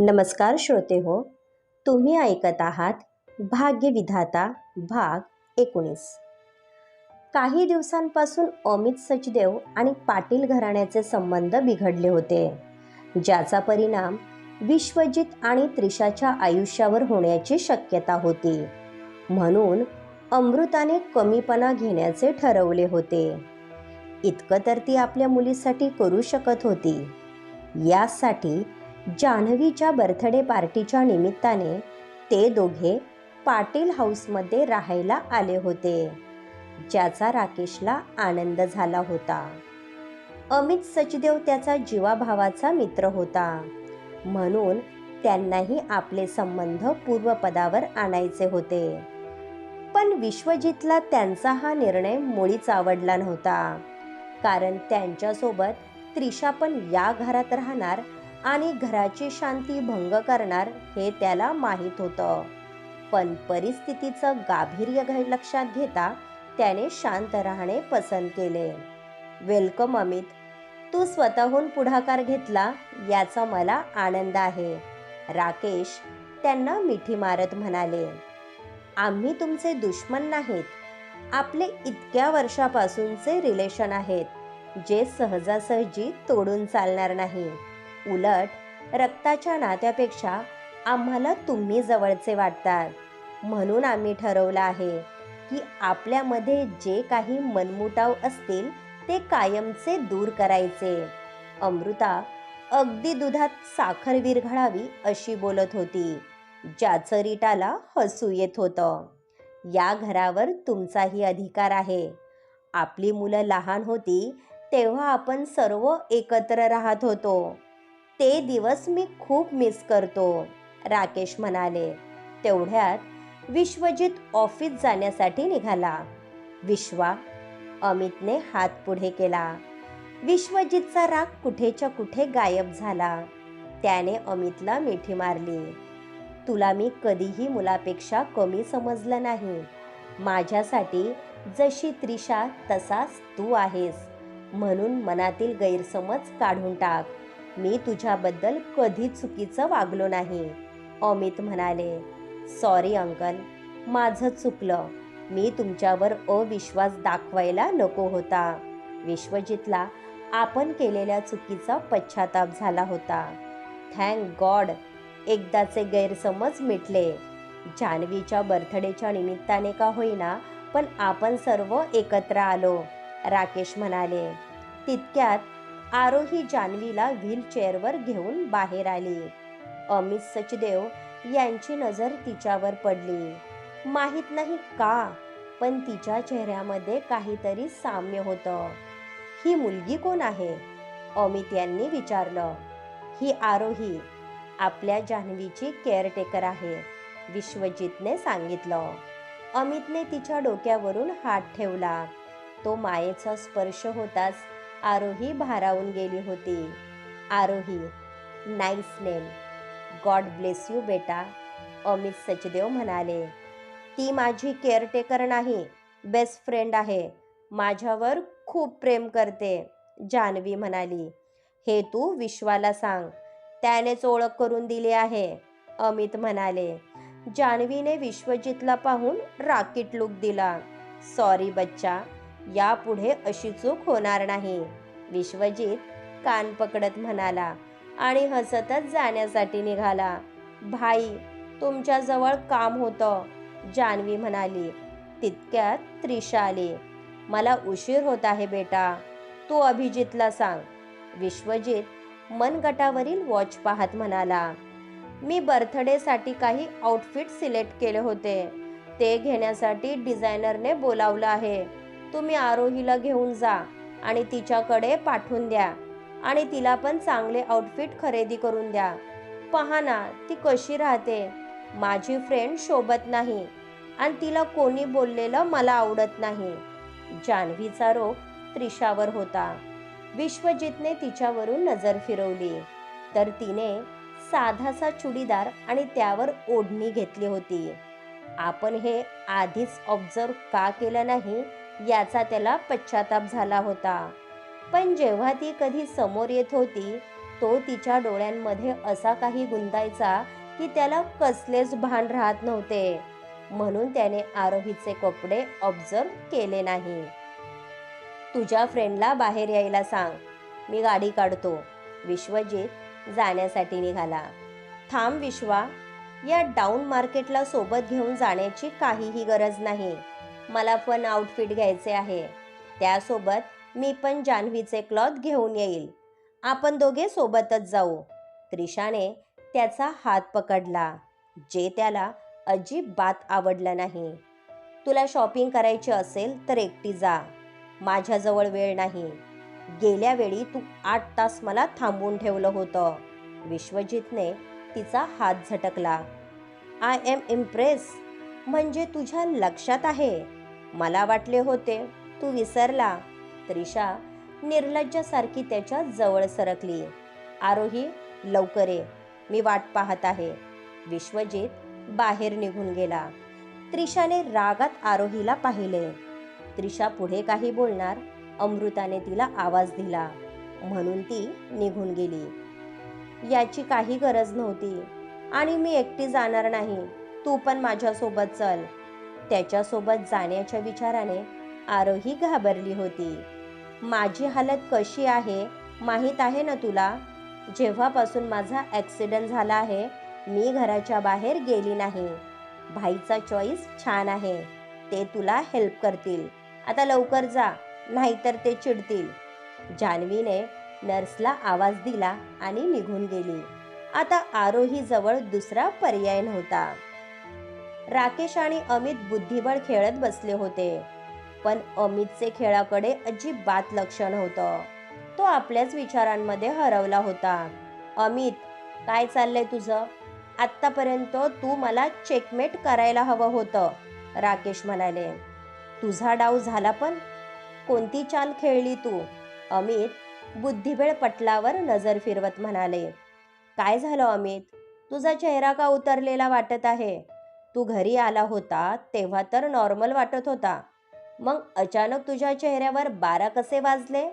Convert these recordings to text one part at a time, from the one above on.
नमस्कार श्रोते हो, तुम्ही ऐकत आहात भाग्यविधाता भाग 19। काही दिवसांपासून अमित सचदेव आणि पाटील घराण्याचे संबंध बिघडले होते, ज्याचा परिणाम विश्वजित आणि त्रिशाच्या आयुष्यावर होण्याची शक्यता होती। म्हणून अमृताने कमीपणा घेण्याचे ठरवले होते। इतकं तर ती आपल्या मुलीसाठी करू शकत होती। यासाठी जान्हवीच्या बर्थडे पार्टीच्या निमित्ताने ते दोघे पाटील हाऊसमध्ये राहायला आले होते, ज्याचा राकेशला आनंद झाला होता। अमित सचदेव त्याचा जीवाभावाचा मित्र होता, म्हणून त्यांनाही आपले संबंध पूर्वपदावर आणायचे होते। पण विश्वजितला त्यांचा हा निर्णय मुळीच आवडला नव्हता, कारण त्यांच्यासोबत त्रिशा पण या घरात राहणार आणि घराची शांती भंग करणार हे त्याला माहीत होतं। पण परिस्थितीचं गांभीर्य लक्षात घेता त्याने शांत राहणे पसंत केले। वेलकम अमित, तू स्वतःहून पुढाकार घेतला याचा मला आनंद आहे, राकेश त्यांना मिठी मारत म्हणाले। आम्ही तुमचे दुश्मन नाहीत, आपले इतक्या वर्षापासूनचे रिलेशन आहेत, जे सहजासहजी तोडून चालणार नाही। उलट रक्ताच्या नात्यापेक्षा आम्हाला तुम्ही जवळचे वाटतात, म्हणून आम्ही ठरवलं आहे की आपल्यामध्ये जे काही मनमुटाव असतील ते कायमचे दूर करायचे। अमृता अगदी दुधात साखर विरघळावी अशी बोलत होती, ज्याचं रीटाला हसू येत होतं। या घरावर तुमचाही अधिकार आहे। आपली मुलं लहान होती तेव्हा आपण सर्व एकत्र राहत होतो, ते दिवस मी खूप मिस करतो, राकेश म्हणाले। तेवढ्यात विश्वजित ऑफिस जाण्यासाठी निघाला। विश्वा, अमितने हात पुढे केला। विश्वजितचा राग कुठेच्या कुठे गायब झाला। त्याने अमितला मिठी मारली। तुला मी कधीही मुलापेक्षा कमी समजलं नाही। माझ्यासाठी जशी त्रिशा तसाच तू आहेस, म्हणून मनातील गैरसमज काढून टाक। मी तुझ्याबद्दल कधी चुकीचं वागलो नाही, अमित म्हणाले। सॉरी अंकल, माझं चुकलं, मी तुमच्यावर अविश्वास दाखवायला नको होता। विश्वजितला आपण केलेल्या चुकीचा पश्चाताप झाला होता। थँक गॉड, एकदाचे गैरसमज मिटले। जान्हवीच्या बर्थडेच्या निमित्ताने का होईना, पण आपण सर्व एकत्र आलो, राकेश म्हणाले। तितक्यात आरोही जान्हवीला व्हीलचेअरवर घेऊन बाहेर आली। अमित सचदेव यांची नजर तिच्यावर पडली। माहीत नाही का, पण तिच्या चेहऱ्यामध्ये काहीतरी साम्य होतं। ही मुलगी कोण आहे, अमित यांनी विचारलं। ही आरोही आपल्या जान्हवीची केअरटेकर आहे, विश्वजितने सांगितलं। अमितने तिच्या डोक्यावरून हात ठेवला। तो मायेचा स्पर्श होताच आरोही भारावून गेली होती। Aarohi, nice name, god bless you बेटा, अमित सचदेव म्हणाले। ती माझी केअरटेकर नाही, बेस्ट फ्रेंड आहे, माझ्यावर खूप प्रेम करते, जान्हवी म्हणाली। हे तू विश्वाला सांग, त्यानेच ओळख करून दिली आहे, अमित म्हणाले। जान्हवीने विश्वजितला पाहून राकीट लुक दिला। सॉरी बच्चा, यापुढे अशी चूक होणार नाही, विश्वजित कान पकडत म्हणाला आणि हसतच जाण्यासाठी निघाला। भाई, तुमच्याजवळ काम होतं, जान्हवी म्हणाली। तितक्यात त्रिशा आली। मला उशीर होत आहे बेटा, तू अभिजितला सांग, विश्वजित मनगटावरील वॉच पाहत म्हणाला। मी बर्थडेसाठी काही आउटफिट सिलेक्ट केले होते, ते घेण्यासाठी डिझायनरने बोलावलं आहे। तुम्ही आरोहीला घेऊन जा आणि तिच्याकडे पाठवून द्या, आणि तिला पण चांगले आउटफिट खरेदी करून द्या। पहा ना ती कशी राहते, माझी फ्रेंड शोभत नाही आणि तिला कोणी बोललेलं मला आवडत नाही। जान्हवीचा रोग त्रिशावर होता। विश्वजितने तिच्यावरून नजर फिरवली तर तिने साधासा चुडीदार आणि त्यावर ओढणी घेतली होती। आपण हे आधीच ऑब्झर्व का केलं नाही याचा त्याला पश्चाताप झाला होता। पण जेव्हा ती कधी समोर येत होती तो तिच्या डोळ्यांमध्ये असा काही गुंतायचा की त्याला कसलेच भान राहत नव्हते. म्हणून त्याने आरोहीचे कपडे ऑब्झर्व केले नाही. तुझ्या फ्रेंडला बाहेर यायला सांग, मी गाडी काढतो. विश्वजित जाण्यासाठी निघाला. थांब विश्वा, या डाऊन मार्केटला सोबत घेऊन जाण्याची काहीही गरज नाही. मला फन आउटफिट घ्यायचे आहे. त्यासोबत मी पण जान्हवीचे क्लॉथ घेऊन येईल. आपण दोघे सोबतच जाऊ. त्रिशाने त्याचा हात पकडला, जे त्याला अजिबात आवडलं नाही. तुला शॉपिंग करायची असेल तर एकटी जा. माझ्याजवळ वेळ नाही. गेल्या वेळी तू 8 तास मला थांबवून ठेवलं होतं. विश्वजितने तिचा हात झटकला. I am impress. म्हणजे तुझ्या लक्षात आहे. मला वाटले होते तू विसरला. त्रिशा निर्लज्जासारखी त्याच्या जवळ सरकली. आरोही, लवकर ये, मी वाट पाहत आहे. विश्वजित बाहेर निघून गेला. त्रिशाने रागात आरोहीला पाहिले. त्रिशा पुढे काही बोलणार, अमृताने तिला आवाज दिला म्हणून ती निघून गेली. याची काही गरज नव्हती आणि मी एकटी जाणार नाही. तू पण माझ्यासोबत चल. त्याच्यासोबत जाण्याच्या विचाराने आरोही घाबरली होती. माझी हालत कशी आहे माहीत आहे ना तुला. जेव्हापासून माझा ॲक्सिडेंट झाला आहे मी घराच्या बाहेर गेली नाही. भाईचा चॉईस छान आहे, ते तुला हेल्प करतील. आता लवकर जा, नाहीतर ते चिडतील. जान्हवीने नर्सला आवाज दिला आणि निघून गेली. आता आरोहीजवळ दुसरा पर्याय नव्हता. राकेश आणि अमित बुद्धिबळ खेळत बसले होते, पण अमितचे खेळाकडे अजिबात लक्ष नव्हतं. तो आपल्याच विचारांमध्ये हरवला होता. अमित, काय चाललंय तुझं? आत्तापर्यंत तू मला चेकमेट करायला हवं होतं, राकेश म्हणाले. तुझा डाव झाला पण? कोणती चाल खेळली तू? अमित बुद्धिबळ पटलावर नजर फिरवत म्हणाले. काय झालं अमित? तुझा चेहरा का उतरलेला वाटत आहे? तू घरी आला होता तेव्हा तर नॉर्मल वाटत होता, मग अचानक तुझ्या चेहऱ्यावर 12 कसे वाजले?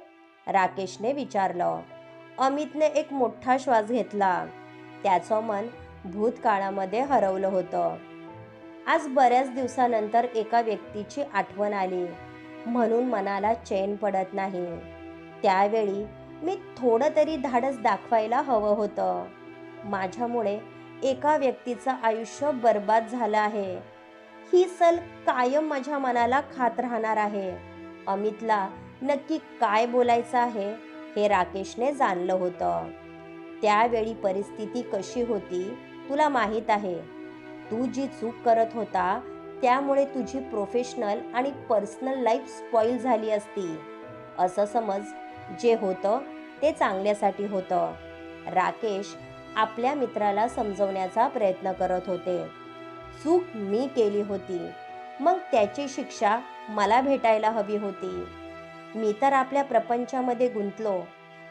राकेशने विचारलं. अमितने एक मोठा श्वास घेतला. त्याचं मन भूतकाळामध्ये हरवलं होतं. आज बऱ्याच दिवसानंतर एका व्यक्तीची आठवण आली, म्हणून मनाला चैन पडत नाही. त्यावेळी मी थोडं तरी धाडस दाखवायला हवं होतं. माझ्यामुळे एका व्यक्तीचं आयुष्य बर्बाद झालं आहे. ही सल कायम माझ्या मनाला खात राहणार आहे. अमितला नक्की काय बोलायचं आहे हे राकेशने जाणलं होतं. त्यावेळी परिस्थिती कशी होती तुला माहीत आहे. तू जी चूक करत होता त्यामुळे तुझी प्रोफेशनल आणि पर्सनल लाईफ स्पॉईल झाली असती. असं समज, जे होतं ते चांगल्यासाठी होतं. राकेश आपल्या मित्राला समजवण्याचा प्रयत्न करत होते. चूक मी केली होती, मग त्याची शिक्षा मला भेटायला हवी होती. मी तर आपल्या प्रपंचामध्ये गुंतलो,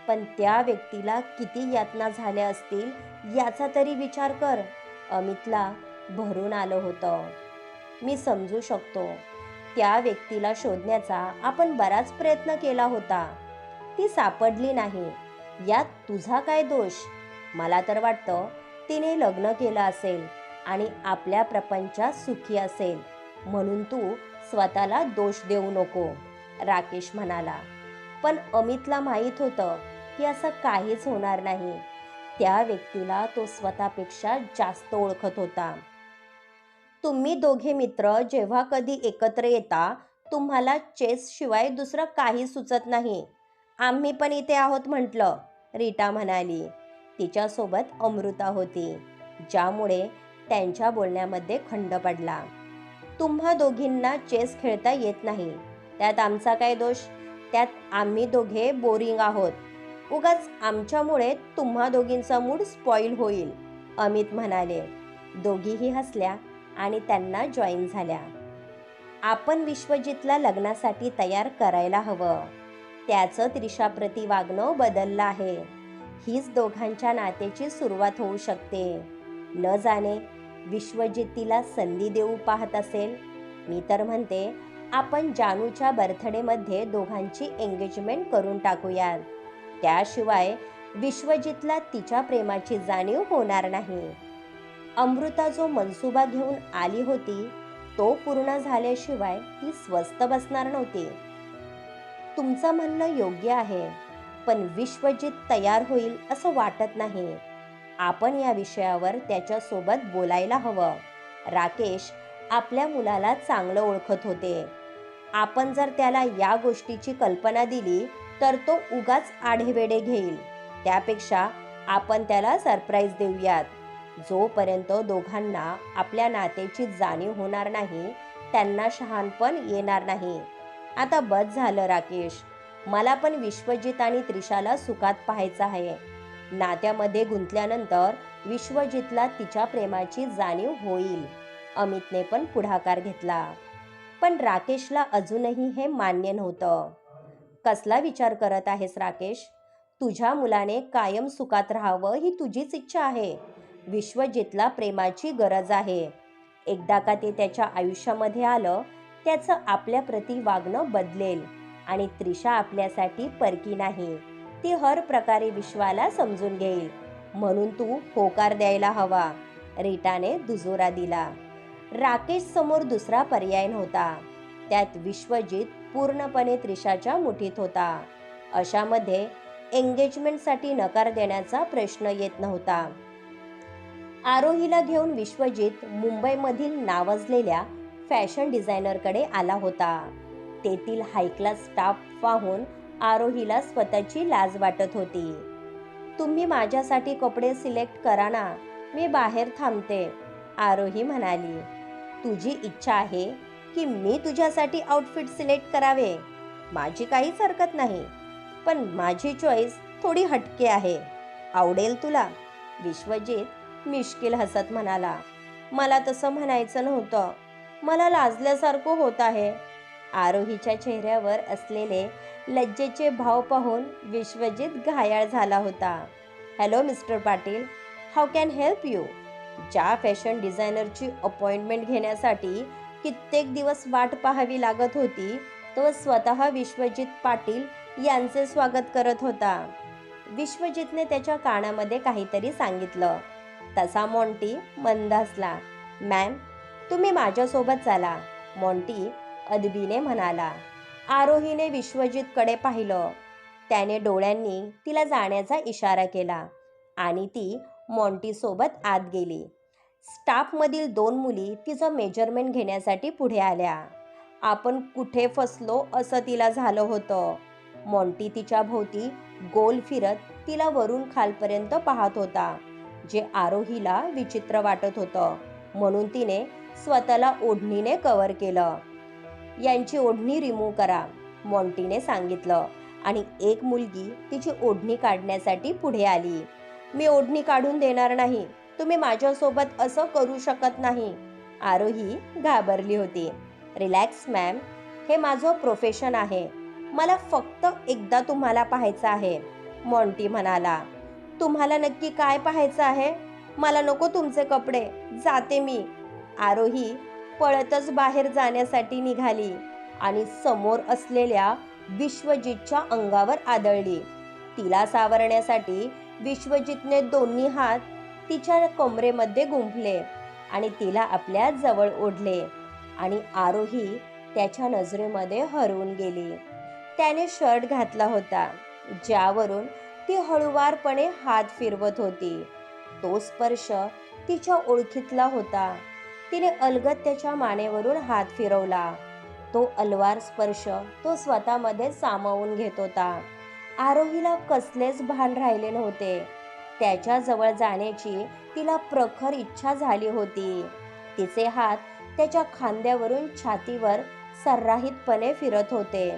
पण त्या व्यक्तीला किती यातना झाल्या असतील याचा तरी विचार कर. अमितला भरून आलं होतं. मी समजू शकतो. त्या व्यक्तीला शोधण्याचा आपण बराच प्रयत्न केला होता. ती सापडली नाही, यात तुझा काय दोष? मला तर वाटतं तिने लग्न केलं असेल आणि आपल्या प्रपंचात सुखी असेल, म्हणून तू स्वतःला दोष देऊ नको, राकेश म्हणाला. पण अमितला माहीत होतं की असं काहीच होणार नाही. त्या व्यक्तीला तो स्वतःपेक्षा जास्त ओळखत होता. तुम्ही दोघे मित्र जेव्हा कधी एकत्र येता तुम्हाला चेस शिवाय दुसरं काही सुचत नाही. आम्ही पण इथे आहोत म्हटलं, रीटा म्हणाली. तिच्यासोबत अमृता होती, ज्यामुळे त्यांच्या बोलण्यामध्ये खंड पडला. तुम्हा दोघींना चेस खेळता येत नाही, त्यात आमचा काय दोष? त्यात आम्ही दोघे बोरिंग आहोत. उगाच आमच्यामुळे तुम्हा दोघींचा मूड स्पॉईल होईल, अमित म्हणाले. दोघीही हसल्या आणि त्यांना जॉईन झाल्या. आपण विश्वजितला लग्नासाठी तयार करायला हवं. त्याचं त्रिशाप्रती वागणं बदललं आहे. हीच दोघांच्या नात्याची सुरुवात होऊ शकते. न जाणे विश्वजित तिला संधी देऊ पाहत असेल. मी तर म्हणते आपण जानूच्या बर्थडेमध्ये दोघांची एंगेजमेंट करून टाकूयात. त्याशिवाय विश्वजितला तिच्या प्रेमाची जाणीव होणार नाही. अमृता जो मनसुबा घेऊन आली होती तो पूर्ण झाल्याशिवाय ती स्वस्थ बसणार नव्हती. तुमचं म्हणणं योग्य आहे, पण विश्वजित तयार होईल असं वाटत नाही. आपण या विषयावर त्याच्यासोबत बोलायला हवं. राकेश आपल्या मुलाला चांगलं ओळखत होते. आपण जर त्याला या गोष्टीची कल्पना दिली तर तो उगाच आढेवेढे घेईल. त्यापेक्षा आपण त्याला सरप्राईज देऊयात. जोपर्यंत दोघांना आपल्या नात्याची जाणीव होणार नाही त्यांना शहाणपण येणार नाही. आता बस झालं राकेश. मला पण विश्वजित आणि त्रिशाला सुखात पाहायचं आहे. नात्यामध्ये गुंतल्यानंतर विश्वजितला तिच्या प्रेमाची जाणीव होईल. अमितने पण पुढाकार घेतला. पण राकेशला अजूनही हे मान्य नव्हतं. कसला विचार करत आहेस राकेश? तुझ्या मुलाने कायम सुखात राहावं ही तुझीच इच्छा आहे. विश्वजितला प्रेमाची गरज आहे. एकदा का ते त्याच्या आयुष्यामध्ये आलं त्याचं आपल्याप्रती वागणं बदलेल. आणि त्रिशा आपल्यासाठी परकी नाही. ती हर प्रकारे विश्वाला समजून घेईल. म्हणून तू होकार द्यायला हवा. रीटाने दुजोरा दिला. राकेश समोर दुसरा पर्याय नव्हता. त्यात विश्वजित पूर्णपणे त्रिशाच्या मुठीत होता. अशामध्ये एंगेजमेंटसाठी नकार देण्याचा प्रश्न येत नव्हता. आरोहीला घेऊन विश्वजित मुंबईमधील नावाजलेल्या फॅशन डिझायनरकडे आला होता. तेथील हाय क्लास स्टाफ पाहून आरोहीला स्वतःची लाज वाटत होती. तुम्ही माझ्यासाठी कपडे सिलेक्ट करा ना, मी बाहेर थांबते, आरोही म्हणाली. तुझी इच्छा आहे की मी तुझ्यासाठी आउटफिट सिलेक्ट करावे? माझी काहीच हरकत नाही, पण माझी चॉईस थोडी हटके आहे. आवडेल तुला? विश्वजित मिश्किल हसत म्हणाला. मला तसं म्हणायचं नव्हतं. मला लाजल्यासारखं होत आहे. आरोहीच्या चेहऱ्यावर असलेले लज्जेचे भाव पाहून विश्वजित घायाळ झाला होता. Hello mister Patil, how can help you? ज्या फॅशन डिझायनरची अपॉइंटमेंट घेण्यासाठी कित्येक दिवस वाट पाहावी लागत होती तो स्वतः विश्वजित पाटील यांचे स्वागत करत होता. विश्वजितने त्याच्या कानामध्ये काहीतरी सांगितलं. तसा मॉन्टी मंद हसला. मॅम, तुम्ही माझ्यासोबत चला, मॉन्टी अदबीने म्हणाला. आरोहीने विश्वजितकडे पाहिलं. त्याने डोळ्यांनी तिला जाण्याचा इशारा केला आणि ती मॉन्टीसोबत आत गेली. स्टाफमधील 2 मुली तिचं मेजरमेंट घेण्यासाठी पुढे आल्या. आपण कुठे फसलो असं तिला झालं होतं. मॉन्टी तिच्या भोवती गोल फिरत तिला वरून खालपर्यंत पाहत होता, जे आरोहीला विचित्र वाटत होतं. म्हणून तिने स्वतःला ओढणीने कव्हर केलं. यांची ओढणी रिमूव्ह करा, मॉन्टीने सांगितलं आणि एक मुलगी तिची ओढणी काढण्यासाठी पुढे आली. मी ओढणी काढून देणार नाही, तुम्ही माझ्यासोबत असं करू शकत नाही. आरोही घाबरली होती. रिलॅक्स मॅम, हे माझं प्रोफेशन आहे. मला फक्त एकदा तुम्हाला पाहायचं आहे, मॉन्टी म्हणाला. तुम्हाला नक्की काय पाहायचं आहे? मला नको तुमचे कपडे, जाते मी. आरोही पळतच बाहेर जाण्यासाठी निघाली आणि समोर असलेल्या विश्वजितच्या अंगावर आदळली. तिला सावरण्यासाठी विश्वजितने दोन्ही हात तिच्या कमरेमध्ये गुंफले आणि तिला आपल्या जवळ ओढले आणि आरोही त्याच्या नजरेमध्ये हरवून गेली. त्याने शर्ट घातला होता, ज्यावरून ती हळुवारपणे हात फिरवत होती. तो स्पर्श तिच्या ओळखीतला होता. तिने अलगद त्याच्या मानेवरून हात फिरवला. तो अलवार स्पर्श तो स्वतःमध्ये सामावून घेत होता. आरोहीला कसलेच भान राहिले नव्हते. त्याच्या जवळ जाण्याची तिला प्रखर इच्छा झाली होती. तिचे हात त्याच्या खांद्यावरून छातीवर सर्राहितपणे फिरत होते.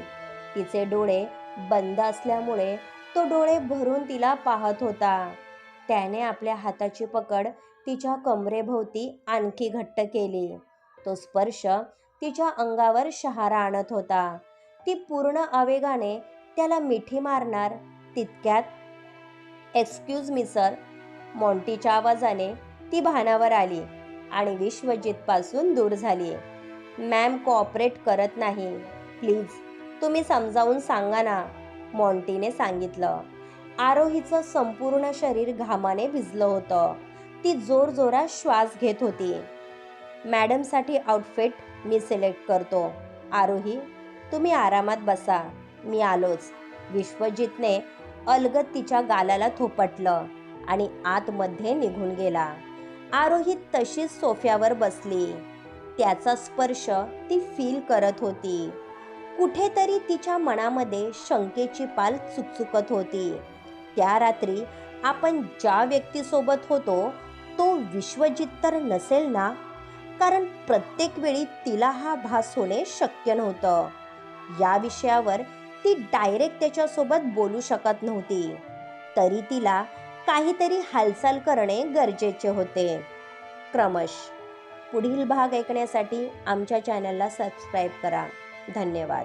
तिचे डोळे बंद असल्यामुळे तो डोळे भरून तिला पाहत होता. त्याने आपल्या हाताची पकड तिच्या कमरेभोवती आणखी घट्ट केली. तो स्पर्श तिच्या अंगावर शहारा आणत होता. ती पूर्ण आवेगाने त्याला मिठी मारणार तितक्यात एक्सक्यूज मी सर, मॉन्टीच्या आवाजाने ती भानावर आली आणि विश्वजितपासून दूर झाली. मॅम कोऑपरेट करत नाही, प्लीज तुम्ही समजावून सांगा ना, मॉन्टीने सांगितलं. आरोहीचं संपूर्ण शरीर घामाने भिजलं होतं. ती जोरजोरात श्वास घेत होती. मॅडमसाठी आउटफिट मी सिलेक्ट करतो. आरोही, तुम्ही आरामात बसा, मी आलोच. विश्वजितने अलगद तिच्या गालाला थोपटलं आणि आतमध्ये निघून गेला. आरोही तशीच सोफ्यावर बसली. त्याचा स्पर्श ती फील करत होती. कुठेतरी तिच्या मनामध्ये शंकेची पाल चुकचुकत होती. त्या रात्री आपण ज्या व्यक्तीसोबत होतो तो विश्वजित तर नसेल ना? कारण प्रत्येक वेळी तिला हा भास होणे शक्य नव्हतं. या विषयावर ती डायरेक्ट त्याच्यासोबत बोलू शकत नव्हती. तरी तिला काहीतरी हालचाल करणे गरजेचे होते. क्रमश. पुढील भाग ऐकण्यासाठी आमच्या चॅनलला सबस्क्राईब करा. धन्यवाद.